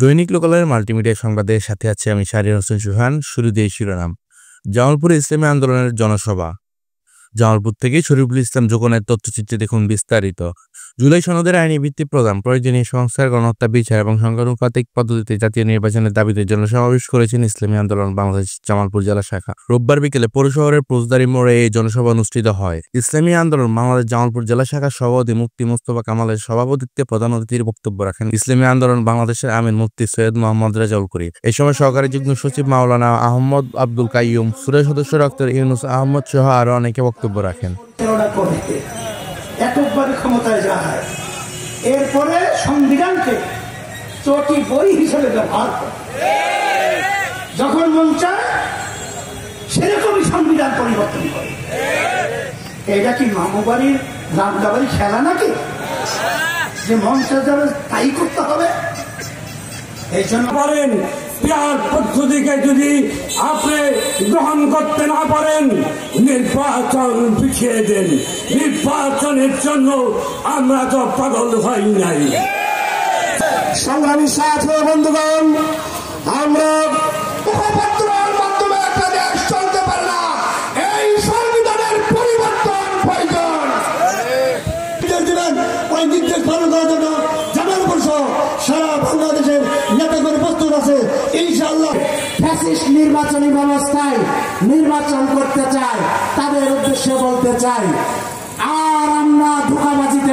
দৈনিক লোকালয়ের মাল্টিমিডিয়া সংবাদের সাথে আছে আমি শাহরিয়ার হোসেন সুহান। শুরুতেই শিরোনাম। জামালপুরে ইসলামী আন্দোলনের জনসভা। জামালপুর থেকে শরীফুল ইসলাম যোগনের তথ্যচিত্রে দেখুন বিস্তারিত। জুলাই সনদের আইনি ভিত্তি প্রদান, প্রয়োজনীয় সংস্কার, গণহত্যা বিচার এবং সংখ্যানুপাতিক পদ্ধতিতে জাতীয় নির্বাচনের দাবিতে জনসমাবেশ করেছেন ইসলামী আন্দোলন বাংলাদেশ জামালপুর জেলা শাখা। রোববার বিকেলে পৌর শহরের ফৌজদারি মোড়ে এই জনসভা অনুষ্ঠিত হয়। ইসলামী আন্দোলন বাংলাদেশ জামালপুর জেলা শাখার সভাপতি মুফতি মোস্তফা কামালের সভাপতিত্বে প্রধান অতিথির বক্তব্য রাখেন ইসলামী আন্দোলন বাংলাদেশের আমির মুফতি সৈয়দ মোহাম্মদ রেজাউল করিম। এই সময় সহকারী যুগ্ম সচিব মাওলানা আহমদ আব্দুল কাইয়ুম, সুরের সদস্য ডক্টর ইউনুস আহমদ সহ আরো অনেকে বক্তব্য রাখেন। এককভাবে ক্ষমতায় যায়, এরপরে সংবিধানকে চটি বই হিসেবে ব্যবহার করে, যখন মন চায় সেরকমই সংবিধান পরিবর্তন করে। এটা কি মামুবাড়ির রামদাবাড়ি খেলা নাকি যে মন চায় যাবে তাই করতে হবে? এই জন্য পারেন পিয়ার পদ্ধতিকে যদি আপনি গ্রহণ করতে না পারেন, নির্বাচন পিছিয়ে দেন। নির্বাচনের জন্য আমরা তো পাগল হই নাই। সংগ্রামী সাথী বন্ধুগণ, আমরা মুখপত্রের মাধ্যমে একটা দেশ চলতে পারে না। এই সংবিধানের পরিবর্তন প্রয়োজন। ওই নির্দেশ পালন করার জন্য জামালপুর সহ সারা বাংলাদেশের নেতাগণ প্রস্তুত আছে ইনশাআল্লাহ। ফ্যাসিস্ট নির্বাচনী ব্যবস্থায় নির্বাচন করতে চায়, তাদের উদ্দেশ্যে বলতে চাই, আর আমরা ধোঁকাবাজিতে